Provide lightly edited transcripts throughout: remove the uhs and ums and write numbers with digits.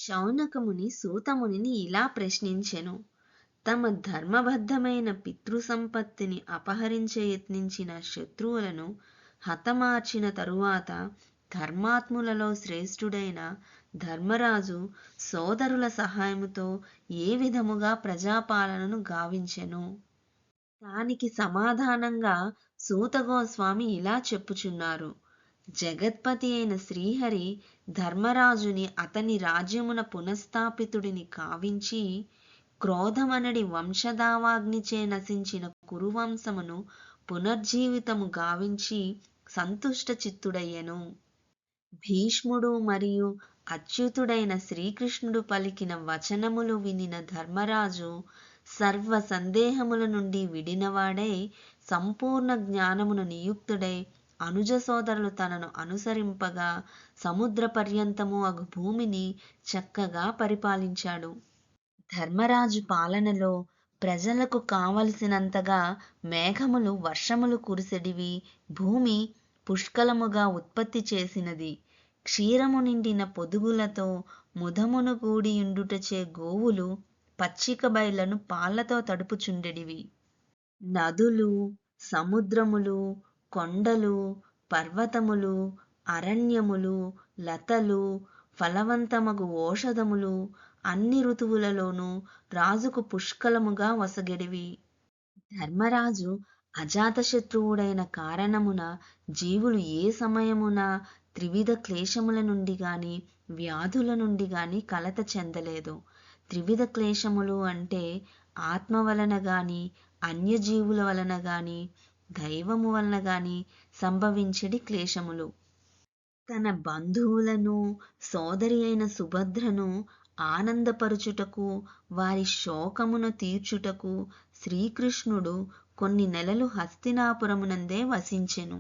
శౌనకముని సూతమునిని ఇలా ప్రశ్నించెను. తమ ధర్మబద్ధమైన పితృసంపత్తిని అపహరించ యత్నించిన శత్రువులను హతమార్చిన తరువాత ధర్మాత్ములలో శ్రేష్ఠుడైన ధర్మరాజు సోదరుల సహాయముతో ఏ విధముగా ప్రజాపాలనను గావించెను? దానికి సమాధానంగా సూతగోస్వామి ఇలా చెప్పుచున్నారు. జగత్పతి అయిన శ్రీహరి ధర్మరాజుని అతని రాజ్యమున పునఃస్థాపితుడిని కావించి క్రోధమనడి వంశధావాగ్నిచే నశించిన కురువంశమును పునర్జీవితము గావించి సంతుష్ట చిత్తుడయ్యెను. భీష్ముడు మరియు అచ్యుతుడైన శ్రీకృష్ణుడు పలికిన వచనములు వినిన ధర్మరాజు సర్వ సందేహముల నుండి విడినవాడై సంపూర్ణ జ్ఞానమును నియుక్తుడై అనుజ సోదరులు తనను అనుసరింపగా సముద్ర పర్యంతము అగు భూమిని చక్కగా పరిపాలించాడు. ధర్మరాజు పాలనలో ప్రజలకు కావలసినంతగా మేఘములు వర్షములు కురిసెడివి, భూమి పుష్కలముగా ఉత్పత్తి చేసినది. క్షీరము నిండిన పొదుగులతో ముదమును కూడియుండుటచే గోవులు పచ్చిక బయళ్లను పాళ్లతో తడుపుచుండెడివి. నదులు, సముద్రములు, కొండలు, పర్వతములు, అరణ్యములు, లతలు, ఫలవంతమగు ఓషధములు అన్ని ఋతువులలోనూ రాజుకు పుష్కలముగా వసగెడివి. ధర్మరాజు అజాతశత్రువుడైన కారణమున జీవులు ఏ సమయమున త్రివిధ క్లేశముల నుండి గాని వ్యాధుల నుండి గాని కలత చెందలేదు. త్రివిధ క్లేశములు అంటే ఆత్మ వలన గాని అన్యజీవుల వలన గాని దైవము వలన గాని సంభవించడి క్లేశములు. తన బంధువులను సోదరి అయిన సుభద్రను ఆనందపరుచుటకు వారి శోకమును తీర్చుటకు శ్రీకృష్ణుడు కొన్ని నెలలు హస్తినాపురమునందే వసించెను.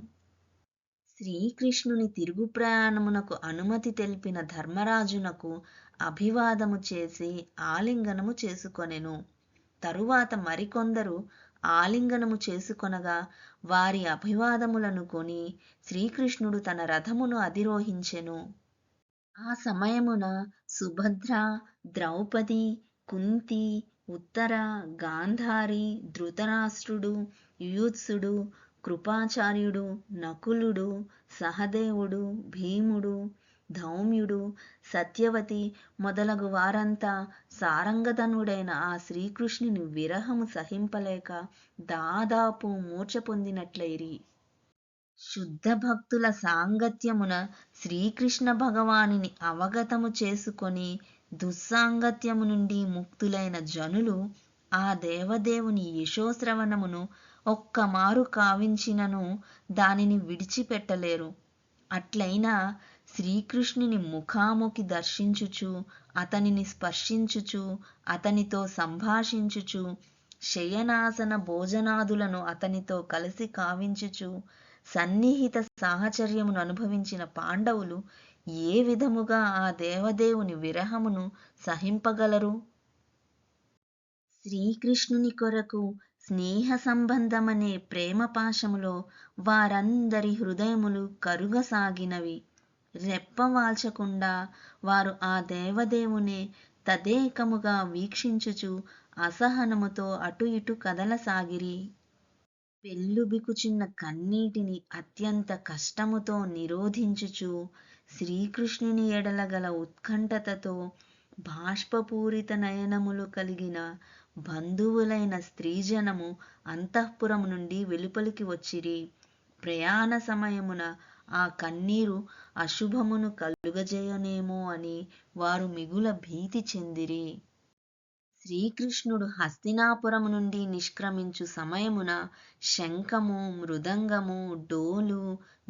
శ్రీకృష్ణుని తిరుగు ప్రయాణమునకు అనుమతి తెలిపిన ధర్మరాజునకు అభివాదము చేసి ఆలింగనము చేసుకొనెను. తరువాత మరికొందరు ఆలింగనము చేసుకొనగా వారి అభివాదములను కొని శ్రీకృష్ణుడు తన రథమును అధిరోహించెను. ఆ సమయమున సుభద్ర, ద్రౌపది, కుంతి, ఉత్తర, గాంధారి, ధృతరాష్ట్రుడు, యుయుత్సుడు, కృపాచార్యుడు, నకులుడు, సహదేవుడు, భీముడు, ధౌమ్యుడు, సత్యవతి మొదలగు వారంతా సారంగధనుడైన ఆ శ్రీకృష్ణుని విరహము సహింపలేక దాదాపు మూర్ఛ పొందినట్లయిరి. శుద్ధ భక్తుల సాంగత్యమున శ్రీకృష్ణ భగవానుని అవగతము చేసుకొని దుస్సాంగత్యము నుండి ముక్తులైన జనులు ఆ దేవదేవుని యశోశ్రవణమును ఒక్కమారు కావించినను దానిని విడిచిపెట్టలేరు. అట్లైనా శ్రీకృష్ణుని ముఖాముఖి దర్శించుచు, అతనిని స్పర్శించుచు, అతనితో సంభాషించుచు, శయనాసన భోజనాదులను అతనితో కలిసి కావించుచు సన్నిహిత సాహచర్యమును అనుభవించిన పాండవులు ఏ విధముగా ఆ దేవదేవుని విరహమును సహింపగలరు? శ్రీకృష్ణుని కొరకు స్నేహ సంబంధమనే ప్రేమ పాశములో వారందరి హృదయములు కరుగసాగినవి. రెప్పవాల్చకుండా వారు ఆ దేవదేవునే తదేకముగా వీక్షించుచు అసహనముతో అటు ఇటు కదలసాగిరి. పెళ్ళుబికుచున్న కన్నీటిని అత్యంత కష్టముతో నిరోధించుచు శ్రీకృష్ణుని ఎడల గల ఉత్కంఠతతో బాష్పపూరిత నయనములు కలిగిన బంధువులైన స్త్రీజనము అంతఃపురము నుండి వెలుపలికి వచ్చిరి. ప్రయాణ సమయమున ఆ కన్నీరు అశుభమును కలుగజేయనేమో అని వారు మిగుల భీతి చెందిరి. శ్రీకృష్ణుడు హస్తినాపురము నుండి నిష్క్రమించు సమయమున శంఖము, మృదంగము, డోలు,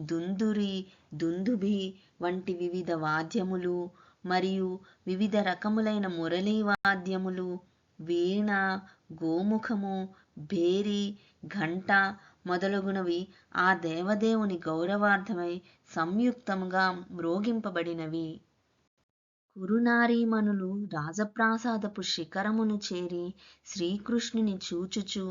దుందురి, దుందుభి వంటి వివిధ వాద్యములు మరియు వివిధ రకములైన మురళీ వాద్యములు, వీణ, గోముఖము, భేరి, ఘంట మొదలగునవి ఆ దేవదేవుని గౌరవార్థమై సంయుక్తముగా మ్రోగింపబడినవి. కురునారీమణులు రాజప్రాసాదపు శిఖరమును చేరి శ్రీకృష్ణుని చూచుచు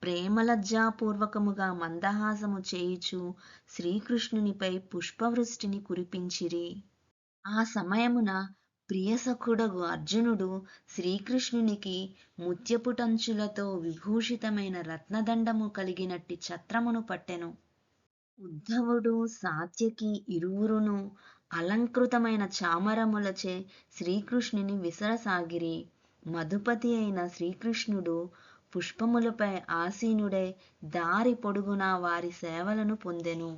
ప్రేమలజ్జాపూర్వకముగా మందహాసము చేయుచు శ్రీకృష్ణునిపై పుష్పవృష్టిని కురిపించిరి. ఆ సమయమున ప్రియసఖుడగు అర్జునుడు శ్రీకృష్ణునికి ముత్యపుటంచులతో విభూషితమైన రత్నదండము కలిగినట్టి ఛత్రమును పట్టెను. ఉద్ధవుడు సాత్యకి ఇరువురును అలంకృతమైన చామరములచే శ్రీకృష్ణుని విసరసాగిరి. మధుపతి అయిన శ్రీకృష్ణుడు పుష్పములపై ఆసీనుడై దారి పొడుగునా వారి సేవలను పొందెను.